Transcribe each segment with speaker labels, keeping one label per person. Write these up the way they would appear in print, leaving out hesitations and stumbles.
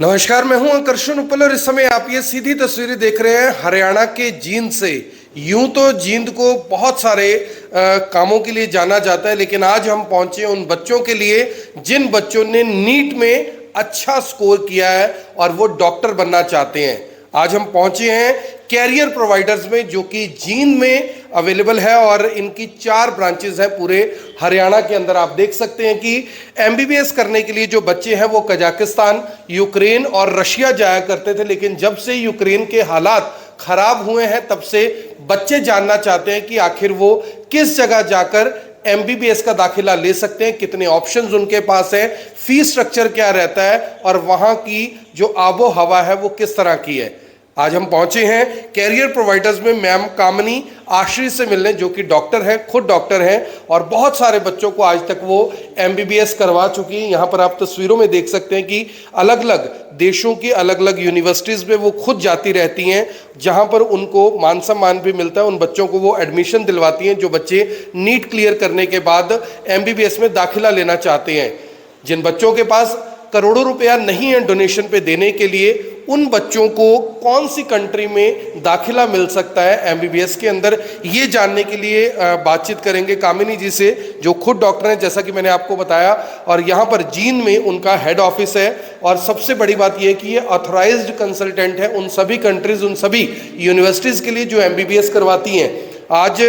Speaker 1: नमस्कार, मैं हूं आकर्षण उपल और इस समय आप ये सीधी तस्वीरें देख रहे हैं हरियाणा के जींद से। यूं तो जींद को बहुत सारे कामों के लिए जाना जाता है, लेकिन आज हम पहुंचे उन बच्चों के लिए जिन बच्चों ने नीट में अच्छा स्कोर किया है और वो डॉक्टर बनना चाहते हैं। आज हम पहुंचे हैं कैरियर प्रोवाइडर्स में, जो कि जींद में अवेलेबल है और इनकी 4 ब्रांचेस हैं पूरे हरियाणा के अंदर। आप देख सकते हैं कि एमबीबीएस करने के लिए जो बच्चे हैं वो कजाकिस्तान, यूक्रेन और रशिया जाया करते थे, लेकिन जब से यूक्रेन के हालात खराब हुए हैं तब से बच्चे जानना चाहते हैं कि आखिर वो किस जगह जाकर एमबीबीएस का दाखिला ले सकते हैं, कितने ऑप्शंस उनके पास है, फीस स्ट्रक्चर क्या रहता है और वहां की जो आबो हवा है वो किस तरह की है। आज हम पहुंचे हैं कैरियर प्रोवाइडर्स में मैम कामनी आश्री से मिलने, जो कि डॉक्टर है, खुद डॉक्टर हैं और बहुत सारे बच्चों को आज तक वो एमबीबीएस करवा चुकी हैं। यहाँ पर आप तस्वीरों में देख सकते हैं कि अलग अलग देशों की अलग अलग यूनिवर्सिटीज़ में वो खुद जाती रहती हैं, जहाँ पर उनको मान सम्मान भी मिलता है। उन बच्चों को वो एडमिशन दिलवाती हैं जो बच्चे नीट क्लियर करने के बाद एमबीबीएस में दाखिला लेना चाहते हैं। जिन बच्चों के पास करोड़ों रुपया नहीं है डोनेशन पे देने के लिए, उन बच्चों को कौन सी कंट्री में दाखिला मिल सकता है एमबीबीएस के अंदर, ये जानने के लिए बातचीत करेंगे कामिनी जी से, जो खुद डॉक्टर हैं जैसा कि मैंने आपको बताया। और यहाँ पर जींद में उनका हेड ऑफिस है और सबसे बड़ी बात यह है कि ये ऑथराइज्ड कंसल्टेंट है उन सभी कंट्रीज, उन सभी यूनिवर्सिटीज़ के लिए जो एमबीबीएस करवाती हैं। आज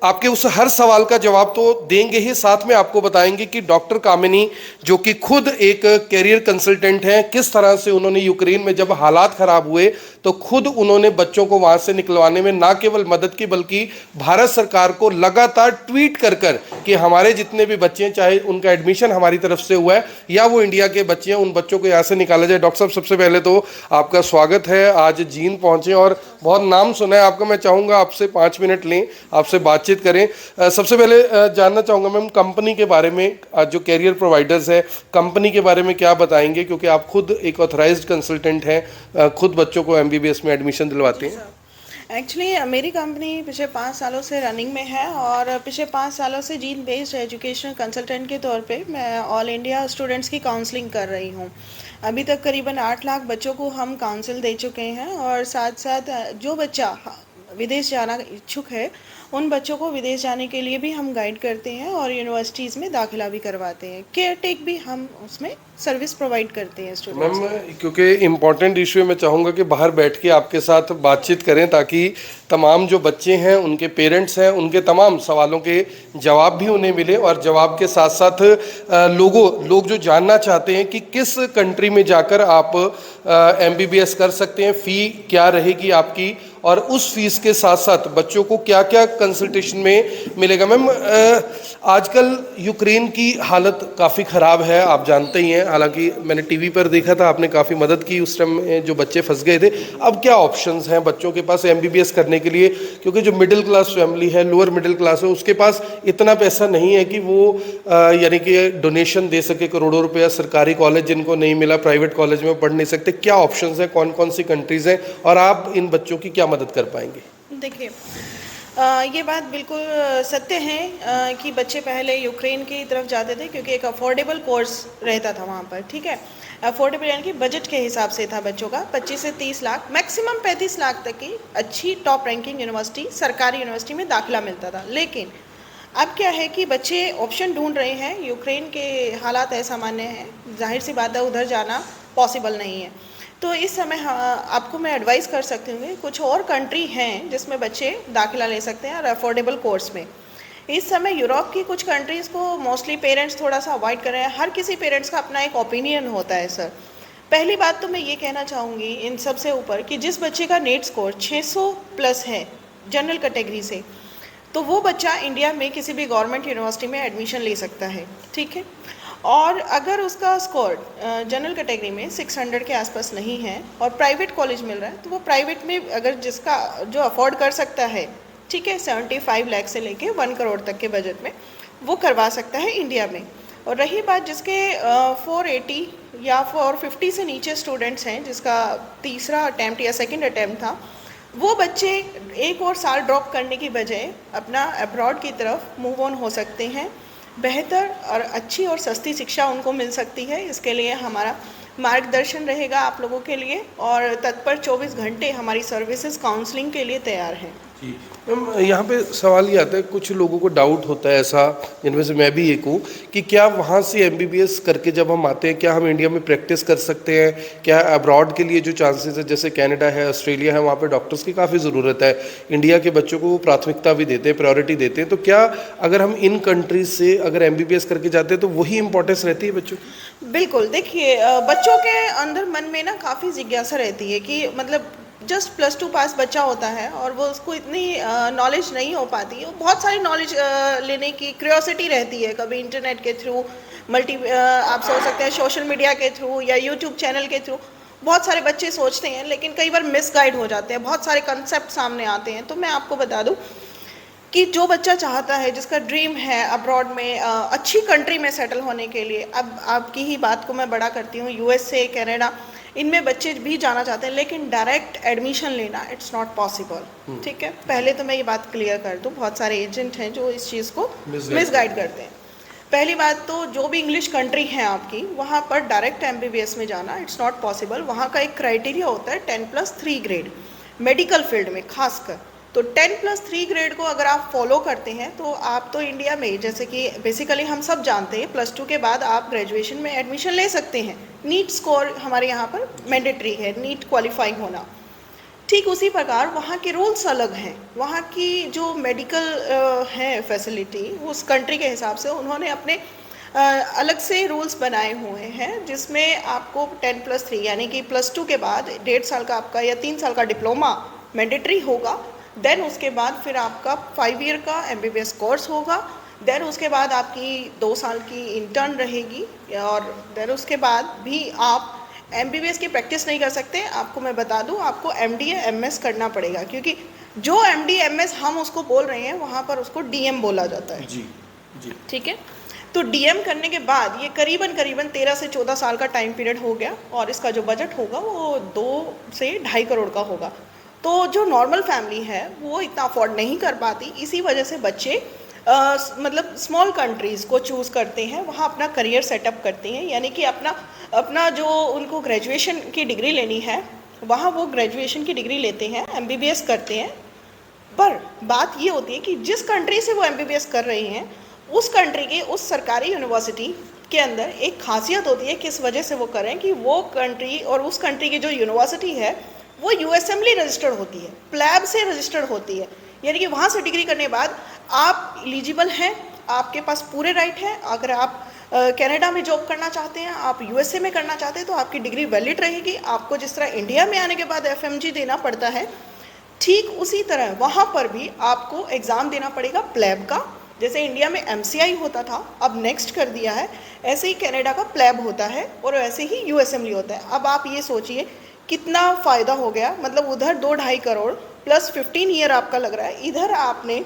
Speaker 1: आपके उस हर सवाल का जवाब तो देंगे ही, साथ में आपको बताएंगे कि डॉक्टर कामिनी, जो कि खुद एक कैरियर कंसल्टेंट हैं, किस तरह से उन्होंने यूक्रेन में जब हालात खराब हुए तो खुद उन्होंने बच्चों को वहां से निकलवाने में ना केवल मदद की बल्कि भारत सरकार को लगातार ट्वीट कर कर कि हमारे जितने भी बच्चे हैं, चाहे उनका एडमिशन हमारी तरफ से हुआ है या वो इंडिया के बच्चे हैं, उन बच्चों को यहाँ से निकाला जाए। डॉक्टर साहब, सबसे पहले तो आपका स्वागत है। आज जींद पहुंचे और बहुत नाम सुना है आपका। मैं चाहूँगा आपसे 5 मिनट लें, आपसे बातचीत करें। सबसे पहले जानना चाहूँगा मैम कंपनी के बारे में, जो कैरियर प्रोवाइडर्स है कंपनी के बारे में क्या बताएंगे, क्योंकि आप खुद एक ऑथराइज्ड कंसल्टेंट हैं, खुद बच्चों को एमबीबीएस में एडमिशन दिलवाते हैं।
Speaker 2: एक्चुअली मेरी कंपनी पिछले 5 सालों से रनिंग में है और पिछले 5 सालों से जींद बेस्ड एजुकेशनल कंसल्टेंट के तौर पे मैं ऑल इंडिया स्टूडेंट्स की काउंसलिंग कर रही हूँ। अभी तक करीबन 8 लाख बच्चों को हम काउंसिल दे चुके हैं और साथ साथ जो बच्चा विदेश जाना इच्छुक है उन बच्चों को विदेश जाने के लिए भी हम गाइड करते हैं और यूनिवर्सिटीज़ में दाखिला भी करवाते हैं। केयर टेक भी हम उसमें सर्विस प्रोवाइड करते हैं स्टूडेंट्स को।
Speaker 1: मैम, क्योंकि इम्पॉर्टेंट इशू है, मैं चाहूँगा कि बाहर बैठ के आपके साथ बातचीत करें ताकि तमाम जो बच्चे हैं, उनके पेरेंट्स हैं, उनके तमाम सवालों के जवाब भी उन्हें मिले और जवाब के साथ साथ लोग जो जानना चाहते हैं कि किस कंट्री में जाकर आप एमबीबीएस कर सकते हैं, फ़ी क्या रहेगी आपकी और उस फीस के साथ साथ बच्चों को क्या क्या कंसल्टेशन में मिलेगा। मैम, आजकल यूक्रेन की हालत काफ़ी ख़राब है, आप जानते ही हैं। हालांकि मैंने टीवी पर देखा था, आपने काफ़ी मदद की उस टाइम जो बच्चे फंस गए थे। अब क्या ऑप्शंस हैं बच्चों के पास एमबीबीएस करने के लिए, क्योंकि जो मिडिल क्लास फैमिली है, लोअर मिडिल क्लास है, उसके पास इतना पैसा नहीं है कि वो यानी कि डोनेशन दे सके करोड़ों रुपया। सरकारी कॉलेज जिनको नहीं मिला, प्राइवेट कॉलेज में पढ़ नहीं सकते, क्या ऑप्शंस हैं, कौन कौन सी कंट्रीज़ हैं और आप इन बच्चों की क्या मदद कर पाएंगे?
Speaker 2: देखिए, ये बात बिल्कुल सत्य है कि बच्चे पहले यूक्रेन की तरफ जाते थे क्योंकि एक अफोर्डेबल कोर्स रहता था वहाँ पर। ठीक है, अफोर्डेबल यानी कि बजट के हिसाब से था बच्चों का। 25 से 30 लाख, मैक्सिमम 35 लाख तक की अच्छी टॉप रैंकिंग यूनिवर्सिटी, सरकारी यूनिवर्सिटी में दाखिला मिलता था। लेकिन अब क्या है कि बच्चे ऑप्शन ढूंढ रहे हैं। यूक्रेन के हालात असामान्य हैं, जाहिर सी बात है उधर जाना पॉसिबल नहीं है। तो इस समय आपको मैं एडवाइस कर सकती हूँ कुछ और कंट्री हैं जिसमें बच्चे दाखिला ले सकते हैं और अफोर्डेबल कोर्स में। इस समय यूरोप की कुछ कंट्रीज़ को मोस्टली पेरेंट्स थोड़ा सा अवॉइड कर रहे हैं। हर किसी पेरेंट्स का अपना एक ओपिनियन होता है सर। पहली बात तो मैं ये कहना चाहूँगी इन सबसे ऊपर कि जिस बच्चे का नेट स्कोर 600 प्लस है जनरल कैटेगरी से, तो वो बच्चा इंडिया में किसी भी गवर्नमेंट यूनिवर्सिटी में एडमिशन ले सकता है। ठीक है, और अगर उसका स्कोर जनरल कैटेगरी में 600 के आसपास नहीं है और प्राइवेट कॉलेज मिल रहा है, तो वो प्राइवेट में अगर जिसका जो अफोर्ड कर सकता है, ठीक है, 75 लाख से लेके 1 करोड़ तक के बजट में वो करवा सकता है इंडिया में। और रही बात जिसके 480 या 450 से नीचे स्टूडेंट्स हैं, जिसका तीसरा अटैम्प्ट या सेकंड अटैम्प्ट था, वो बच्चे 1 और साल ड्रॉप करने की बजाय अपना अब्रॉड की तरफ मूव ऑन हो सकते हैं। बेहतर और अच्छी और सस्ती शिक्षा उनको मिल सकती है। इसके लिए हमारा मार्गदर्शन रहेगा आप लोगों के लिए, और तत्पर 24 घंटे हमारी सर्विसेज काउंसलिंग के लिए तैयार हैं।
Speaker 1: जी मैम, यहाँ पे सवाल ये आता है, कुछ लोगों को डाउट होता है ऐसा, जिनमें से मैं भी एक हूँ, कि क्या वहाँ से एमबीबीएस करके जब हम आते हैं, क्या हम इंडिया में प्रैक्टिस कर सकते हैं? क्या अब्रॉड के लिए जो चांसेस है, जैसे कनाडा है, ऑस्ट्रेलिया है, वहाँ पे डॉक्टर्स की काफ़ी ज़रूरत है, इंडिया के बच्चों को प्राथमिकता भी देते हैं, प्रायोरिटी देते हैं, तो क्या अगर हम इन कंट्रीज से अगर एमबीबीएस करके जाते हैं तो वही इंपॉर्टेंस रहती है बच्चों की?
Speaker 2: बिल्कुल, देखिए बच्चों के अंदर मन में ना काफ़ी जिज्ञासा रहती है कि मतलब जस्ट +2 पास बच्चा होता है और वो उसको इतनी नॉलेज नहीं हो पाती है। बहुत सारी नॉलेज लेने की क्यूरियोसिटी रहती है, कभी इंटरनेट के थ्रू, आप सोच सकते हैं सोशल मीडिया के थ्रू या यूट्यूब चैनल के थ्रू। बहुत सारे बच्चे सोचते हैं, लेकिन कई बार मिसगाइड हो जाते हैं, बहुत सारे कंसेप्ट सामने आते हैं। तो मैं आपको बता दूं कि जो बच्चा चाहता है, जिसका ड्रीम है अब्रॉड में अच्छी कंट्री में सेटल होने के लिए, अब आपकी ही बात को मैं बड़ा करती हूँ, यूएसए, कनाडा, इनमें बच्चे भी जाना चाहते हैं, लेकिन डायरेक्ट एडमिशन लेना इट्स नॉट पॉसिबल। ठीक है, पहले तो मैं ये बात क्लियर कर दूँ, बहुत सारे एजेंट हैं जो इस चीज़ को मिसगाइड करते हैं। पहली बात तो जो भी इंग्लिश कंट्री है आपकी, वहाँ पर डायरेक्ट एमबीबीएस में जाना इट्स नॉट पॉसिबल। वहाँ का एक क्राइटेरिया होता है 10+3 ग्रेड, मेडिकल फील्ड में खासकर। तो 10+3 ग्रेड को अगर आप फॉलो करते हैं तो आप तो इंडिया में, जैसे कि बेसिकली हम सब जानते हैं, +2 के बाद आप ग्रेजुएशन में एडमिशन ले सकते हैं। नीट स्कोर हमारे यहाँ पर मैंडेटरी है, नीट क्वालिफाई होना। ठीक उसी प्रकार वहाँ के रूल्स अलग हैं, वहाँ की जो मेडिकल है फैसिलिटी, उस कंट्री के हिसाब से उन्होंने अपने अलग से रूल्स बनाए हुए हैं, जिसमें आपको 10+3 यानी कि +2 के बाद 1.5 साल का आपका या 3 साल का डिप्लोमा मैंडेटरी होगा। देन उसके बाद फिर आपका 5 ईयर का एमबीबीएस कोर्स होगा। देन उसके बाद आपकी 2 साल की इंटर्न रहेगी, और देन उसके बाद भी आप एमबीबीएस की प्रैक्टिस नहीं कर सकते। आपको मैं बता दूं, आपको एमडी या एमएस करना पड़ेगा, क्योंकि जो एमडी एमएस हम उसको बोल रहे हैं, वहाँ पर उसको डीएम बोला जाता है।
Speaker 1: जी जी,
Speaker 2: ठीक है, तो डीएम करने के बाद ये करीबन 13 से 14 साल का टाइम पीरियड हो गया, और इसका जो बजट होगा वो 2 से 2.5 करोड़ का होगा। तो जो नॉर्मल फैमिली है वो इतना अफोर्ड नहीं कर पाती, इसी वजह से बच्चे मतलब स्मॉल कंट्रीज़ को चूज़ करते हैं, वहाँ अपना करियर सेटअप करते हैं। यानी कि अपना जो उनको ग्रेजुएशन की डिग्री लेनी है, वहाँ वो ग्रेजुएशन की डिग्री लेते हैं, एमबीबीएस करते हैं। पर बात ये होती है कि जिस कंट्री से वो एमबीबीएस कर रहे हैं, उस कंट्री के उस सरकारी यूनिवर्सिटी के अंदर एक खासियत होती है, किस वजह से वो करें, कि वो कंट्री और उस कंट्री की जो यूनिवर्सिटी है वो यूएसएमली रजिस्टर्ड होती है, प्लैब से रजिस्टर्ड होती है। यानी कि वहाँ से डिग्री करने के बाद आप एलिजिबल हैं, आपके पास पूरे राइट हैं। अगर आप कनाडा में जॉब करना चाहते हैं, आप यूएसए में करना चाहते हैं, तो आपकी डिग्री वैलिड रहेगी। आपको जिस तरह इंडिया में आने के बाद एफएमजी देना पड़ता है, ठीक उसी तरह वहाँ पर भी आपको एग्ज़ाम देना पड़ेगा प्लैब का। जैसे इंडिया में एमसीआई होता था, अब नेक्स्ट कर दिया है, ऐसे ही कनाडा का प्लैब होता है, और ऐसे ही यूएसएमली होता है। अब आप ये सोचिए कितना फ़ायदा हो गया, मतलब उधर 2-2.5 करोड़ प्लस 15 ईयर आपका लग रहा है, इधर आपने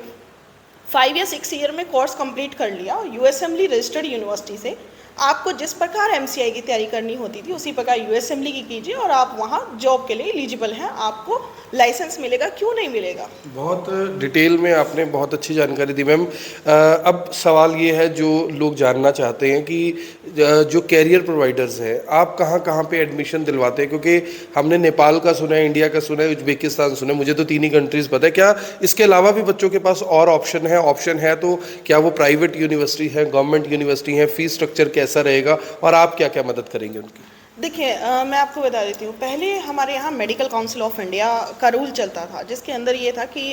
Speaker 2: 5 या 6 ईयर में कोर्स कंप्लीट कर लिया यूएसएमली रजिस्टर्ड यूनिवर्सिटी से। आपको जिस प्रकार एमसीआई की तैयारी करनी होती थी, उसी प्रकार यूएसएमली की कीजिए, और आप वहाँ जॉब के लिए एलिजिबल हैं, आपको लाइसेंस मिलेगा। क्यों नहीं मिलेगा?
Speaker 1: बहुत डिटेल में आपने बहुत अच्छी जानकारी दी मैम। अब सवाल ये है, जो लोग जानना चाहते हैं कि जो कैरियर प्रोवाइडर्स हैं, आप कहाँ कहाँ पे एडमिशन दिलवाते हैं? क्योंकि हमने नेपाल का सुना है, इंडिया का सुना है, उज्बेकिस्तान सुना है, मुझे तो 3 ही कंट्रीज़ पता है। क्या इसके अलावा भी बच्चों के पास और ऑप्शन है तो क्या वो प्राइवेट यूनिवर्सिटी है, गवर्नमेंट यूनिवर्सिटी है, फीस स्ट्रक्चर कैसा रहेगा, और आप क्या क्या मदद करेंगे उनकी?
Speaker 2: देखिए, मैं आपको बता देती हूँ। पहले हमारे यहाँ मेडिकल काउंसिल ऑफ इंडिया का रूल चलता था, जिसके अंदर ये था कि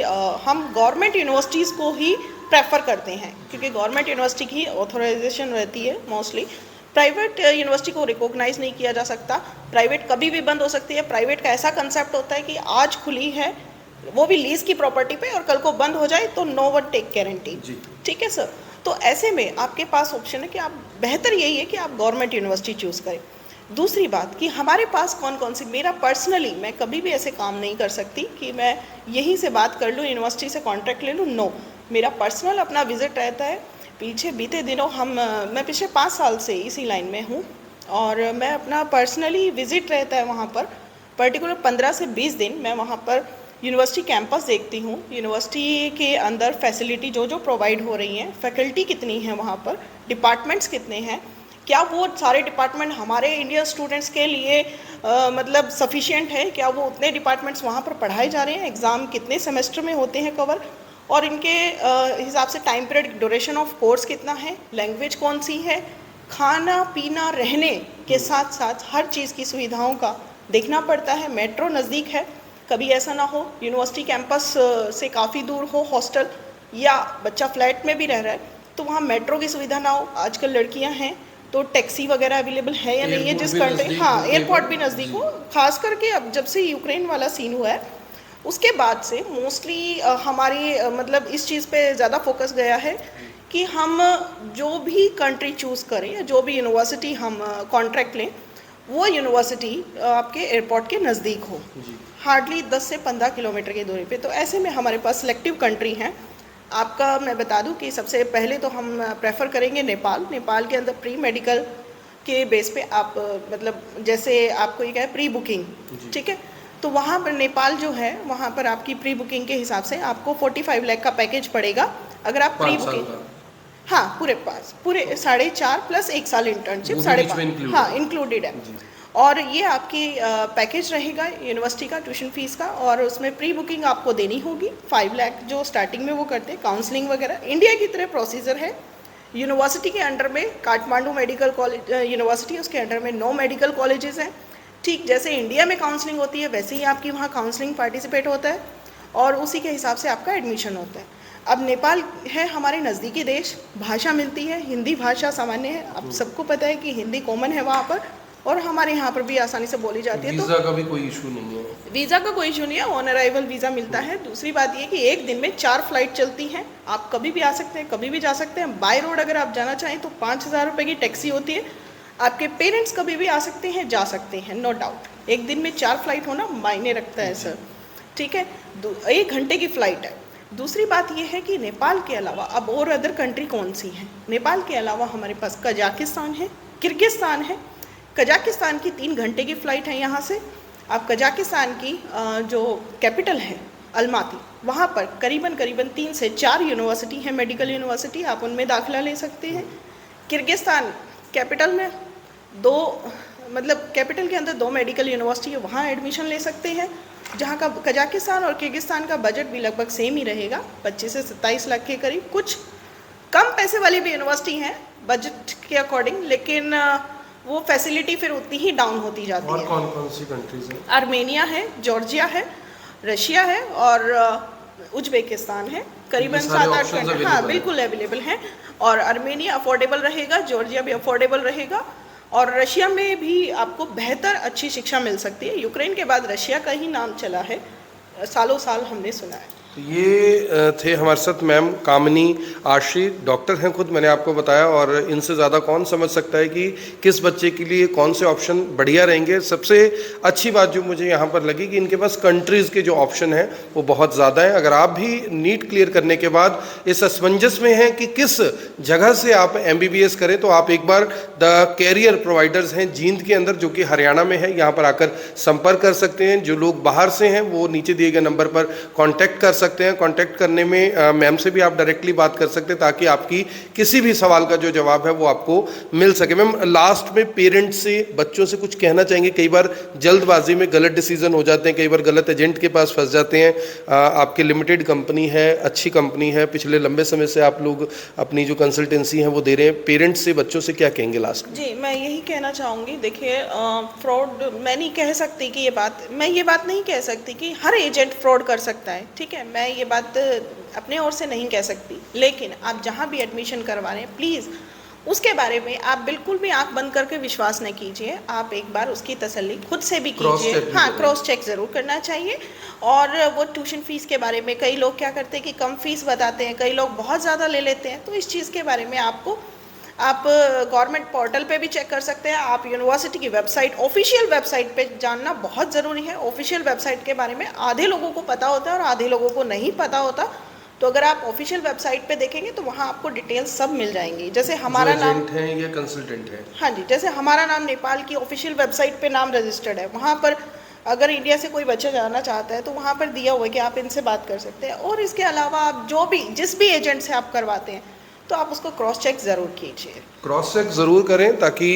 Speaker 2: हम गवर्नमेंट यूनिवर्सिटीज़ को ही प्रेफर करते हैं, क्योंकि गवर्नमेंट यूनिवर्सिटी की ऑथराइजेशन रहती है मोस्टली। प्राइवेट यूनिवर्सिटी को रिकॉग्नाइज नहीं किया जा सकता, प्राइवेट कभी भी बंद हो सकती है। प्राइवेट का ऐसा कंसेप्ट होता है कि आज खुली है, वो भी लीज की प्रॉपर्टी पे, और कल को बंद हो जाए तो नो वन टेक गारंटी। ठीक है सर, तो ऐसे में आपके पास ऑप्शन है कि आप, बेहतर यही है कि आप गवर्नमेंट यूनिवर्सिटी चूज़ करें। दूसरी बात कि हमारे पास कौन कौन सी, मेरा पर्सनली, मैं कभी भी ऐसे काम नहीं कर सकती कि मैं यहीं से बात कर लूँ, यूनिवर्सिटी से कॉन्ट्रैक्ट ले लूँ, नो। मेरा पर्सनल अपना विजिट रहता है। बीते दिनों मैं पिछले 5 साल से इसी लाइन में हूँ, और मैं अपना पर्सनली विजिट रहता है वहाँ पर, पर्टिकुलर 15 से 20 दिन मैं वहाँ पर यूनिवर्सिटी कैंपस देखती हूँ, यूनिवर्सिटी के अंदर फैसिलिटी जो जो प्रोवाइड हो रही हैं, फैकल्टी कितनी है वहाँ पर, डिपार्टमेंट्स कितने हैं, क्या वो सारे डिपार्टमेंट हमारे इंडियन स्टूडेंट्स के लिए मतलब सफिशिएंट है, क्या वो उतने डिपार्टमेंट्स वहाँ पर पढ़ाए जा रहे हैं, एग्ज़ाम कितने सेमेस्टर में होते हैं कवर, और इनके हिसाब से time period duration of course कितना है, लैंग्वेज कौन सी है, खाना पीना रहने के साथ साथ हर चीज़ की सुविधाओं का देखना पड़ता है। मेट्रो नज़दीक है, कभी ऐसा ना हो यूनिवर्सिटी कैंपस से काफ़ी दूर हो हॉस्टल, या बच्चा फ्लैट में भी रह रहा है तो वहाँ मेट्रो की सुविधा ना हो। आजकल लड़कियाँ हैं तो टैक्सी वगैरह अवेलेबल है या नहीं है, जिस कंट्री, हाँ एयरपोर्ट भी नज़दीक हो। खास करके अब जब से यूक्रेन वाला सीन हुआ है उसके बाद से मोस्टली हमारी मतलब इस चीज़ पे ज़्यादा फोकस गया है कि हम जो भी कंट्री चूज़ करें या जो भी यूनिवर्सिटी हम कॉन्ट्रैक्ट लें वो यूनिवर्सिटी आपके एयरपोर्ट के नज़दीक हो, हार्डली 10 से 15 किलोमीटर की दूरी पे। तो ऐसे में हमारे पास सिलेक्टिव कंट्री हैं। आपका मैं बता दूं कि सबसे पहले तो हम प्रेफर करेंगे नेपाल। नेपाल के अंदर प्री मेडिकल के बेस पे आप मतलब जैसे आपको ये क्या है प्री बुकिंग, ठीक है, तो वहाँ पर नेपाल जो है वहाँ पर आपकी प्री बुकिंग के हिसाब से आपको 45 लाख का पैकेज पड़ेगा अगर आप प्री बुकिंग, हाँ पूरे 4.5 प्लस 1 साल इंटर्नशिप 5.5, हाँ इंक्लूडेड है। और ये आपकी पैकेज रहेगा यूनिवर्सिटी का ट्यूशन फीस का, और उसमें प्री बुकिंग आपको देनी होगी 5 लाख जो स्टार्टिंग में वो करते हैं, काउंसलिंग वगैरह इंडिया की तरह प्रोसीजर है। यूनिवर्सिटी के अंडर में काठमांडू मेडिकल कॉलेज यूनिवर्सिटी, उसके अंडर में 9 मेडिकल कॉलेजेस हैं। ठीक जैसे इंडिया में काउंसलिंग होती है वैसे ही आपकी वहाँ काउंसलिंग पार्टिसिपेट होता है और उसी के हिसाब से आपका एडमिशन होता है। अब नेपाल है हमारे नज़दीकी देश, भाषा मिलती है, हिंदी भाषा सामान्य है, अब सबको पता है कि हिंदी कॉमन है वहाँ पर और हमारे यहाँ पर भी आसानी से बोली जाती है।
Speaker 1: वीज़ा का भी कोई इशू नहीं है,
Speaker 2: वीज़ा का कोई इशू नहीं है, ऑन अराइवल वीज़ा मिलता है। दूसरी बात ये कि एक दिन में 4 फ्लाइट चलती हैं, आप कभी भी आ सकते हैं, कभी भी जा सकते हैं। बाय रोड अगर आप जाना चाहें तो 5,000 रुपये की टैक्सी होती है, आपके पेरेंट्स कभी भी आ सकते हैं, जा सकते हैं, नो डाउट। एक दिन में 4 फ्लाइट होना मायने रखता है सर, ठीक है, 1 घंटे की फ़्लाइट है। दूसरी बात यह है कि नेपाल के अलावा अब और अदर कंट्री कौन सी हैं। नेपाल के अलावा हमारे पास कजाकिस्तान है, किर्गिस्तान है। कजाकिस्तान की 3 घंटे की फ़्लाइट है यहाँ से। आप कजाकिस्तान की जो कैपिटल है अलमाती, वहाँ पर करीबन 3 से 4 यूनिवर्सिटी है, मेडिकल यूनिवर्सिटी, आप उनमें दाखिला ले सकते हैं। किर्गिस्तान कैपिटल में 2 मतलब कैपिटल के अंदर 2 मेडिकल यूनिवर्सिटी है, वहाँ एडमिशन ले सकते हैं, जहाँ का कजाकिस्तान और किर्गिस्तान का बजट भी लगभग सेम ही रहेगा, 25 से 27 लाख के करीब। कुछ कम पैसे वाली भी यूनिवर्सिटी हैं बजट के अकॉर्डिंग, लेकिन वो फैसिलिटी फिर उतनी ही डाउन होती जाती है।
Speaker 1: और कौन कौन सी कंट्रीज हैं?
Speaker 2: आर्मेनिया है, जॉर्जिया है, रशिया है और उज्बेकिस्तान है। करीबन 7-8 कंट्री हाँ बिल्कुल अवेलेबल हैं। और आर्मेनिया अफोर्डेबल रहेगा, जॉर्जिया भी अफोर्डेबल रहेगा और रशिया में भी आपको बेहतर अच्छी शिक्षा मिल सकती है। यूक्रेन के बाद रशिया का ही नाम चला है, सालों साल हमने सुना है।
Speaker 1: तो ये थे हमारे साथ मैम कामिनी आशी, डॉक्टर हैं खुद, मैंने आपको बताया, और इनसे ज़्यादा कौन समझ सकता है कि किस बच्चे के लिए कौन से ऑप्शन बढ़िया रहेंगे। सबसे अच्छी बात जो मुझे यहाँ पर लगी कि इनके पास कंट्रीज़ के जो ऑप्शन हैं वो बहुत ज़्यादा हैं। अगर आप भी नीट क्लियर करने के बाद इस असमंजस में हैं कि किस जगह से आप MBBS करें, तो आप एक बार द कैरियर प्रोवाइडर्स हैं जींद के अंदर, जो कि हरियाणा में है, यहाँ पर आकर संपर्क कर सकते हैं। जो लोग बाहर से हैं वो नीचे दिए गए नंबर पर कॉन्टैक्ट कर सकते हैं। कॉन्टैक्ट करने में मैम से भी आप डायरेक्टली बात कर सकते हैं ताकि आपकी किसी भी सवाल का जो जवाब है वो आपको मिल सके। मैम लास्ट में पेरेंट्स से, बच्चों से कुछ कहना चाहेंगे? कई बार जल्दबाजी में गलत डिसीजन हो जाते हैं, कई बार गलत एजेंट के पास फंस जाते हैं। आपकी लिमिटेड कंपनी है, अच्छी कंपनी है, पिछले लंबे समय से आप लोग अपनी जो कंसल्टेंसी है वो दे रहे हैं। पेरेंट्स से, बच्चों से क्या कहेंगे लास्ट में?
Speaker 2: जी मैं यही कहना चाहूँगी, देखिए फ्रॉड मैं नहीं कह सकती कि मैं ये बात नहीं कह सकती कि हर एजेंट फ्रॉड कर सकता है, ठीक है, मैं ये बात अपने ओर से नहीं कह सकती। लेकिन आप जहाँ भी एडमिशन करवा रहे हैं प्लीज़ उसके बारे में आप बिल्कुल भी आंख बंद करके विश्वास न कीजिए। आप एक बार उसकी तसल्ली खुद से भी कीजिए, हाँ क्रॉस चेक ज़रूर करना चाहिए। और वो ट्यूशन फ़ीस के बारे में कई लोग क्या करते हैं कि कम फीस बताते हैं, कई लोग बहुत ज़्यादा ले लेते हैं, तो इस चीज़ के बारे में आप गवर्नमेंट पोर्टल पे भी चेक कर सकते हैं। आप यूनिवर्सिटी की वेबसाइट, ऑफिशियल वेबसाइट पे जानना बहुत ज़रूरी है। ऑफिशियल वेबसाइट के बारे में आधे लोगों को पता होता है और आधे लोगों को नहीं पता होता, तो अगर आप ऑफिशियल वेबसाइट पे देखेंगे तो वहाँ आपको डिटेल्स सब मिल जाएंगी। जैसे हमारा नाम
Speaker 1: है या कंसल्टेंट है,
Speaker 2: हाँ जी, जैसे हमारा नाम नेपाल की ऑफिशियल वेबसाइट पे नाम रजिस्टर्ड है, वहाँ पर अगर इंडिया से कोई बच्चा जाना चाहता है तो वहाँ पर दिया हुआ है कि आप इनसे बात कर सकते हैं। और इसके अलावा आप जिस भी एजेंट से आप करवाते हैं तो आप उसको क्रॉस चेक ज़रूर कीजिए।
Speaker 1: क्रॉस चेक ज़रूर करें ताकि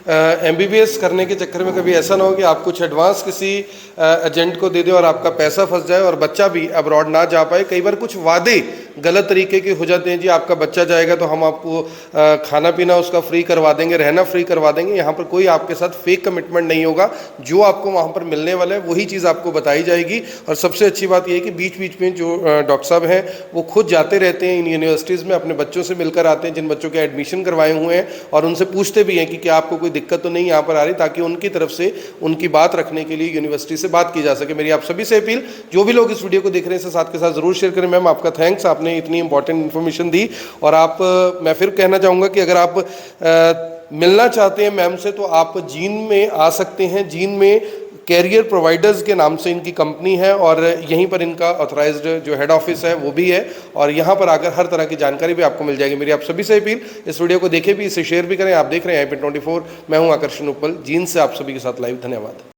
Speaker 1: एमबीबीएस करने के चक्कर में कभी ऐसा ना हो कि आप कुछ एडवांस किसी एजेंट को दे दें और आपका पैसा फंस जाए और बच्चा भी अब्रॉड ना जा पाए। कई बार कुछ वादे गलत तरीके के हो जाते हैं, जी आपका बच्चा जाएगा तो हम आपको खाना पीना उसका फ्री करवा देंगे, रहना फ्री करवा देंगे। यहाँ पर कोई आपके साथ फेक कमिटमेंट नहीं होगा, जो आपको वहाँ पर मिलने वाला है वही चीज़ आपको बताई जाएगी। और सबसे अच्छी बात यह है कि बीच बीच में जो डॉक्टर साहब हैं वो खुद जाते रहते हैं इन यूनिवर्सिटीज़ में, अपने बच्चों से मिलकर आते हैं जिन बच्चों के एडमिशन करवाए हुए हैं, और उनसे पूछते भी हैं कि क्या आपको कोई दिक्कत तो नहीं यहाँ पर आ रही, ताकि उनकी तरफ से उनकी बात रखने के लिए यूनिवर्सिटी से बात की जा सके। मेरी आप सभी से अपील, जो भी लोग इस वीडियो को देख रहे हैं इसे साथ के साथ जरूर शेयर करें। मैम आपका थैंक्स, आपने इतनी इंपॉर्टेंट इन्फॉर्मेशन दी। और आप मैं फिर कहना चाहूँगा कि अगर आप मिलना चाहते हैं मैम से तो आप जीन में आ सकते हैं। जीन में कैरियर प्रोवाइडर्स के नाम से इनकी कंपनी है और यहीं पर इनका ऑथराइज्ड जो हेड ऑफिस है वो भी है, और यहाँ पर आकर हर तरह की जानकारी भी आपको मिल जाएगी। मेरी आप सभी से अपील, इस वीडियो को देखें भी, इसे शेयर भी करें। आप देख रहे हैं IP24, मैं हूँ आकर्षण उपल, जीन से आप सभी के साथ लाइव। धन्यवाद।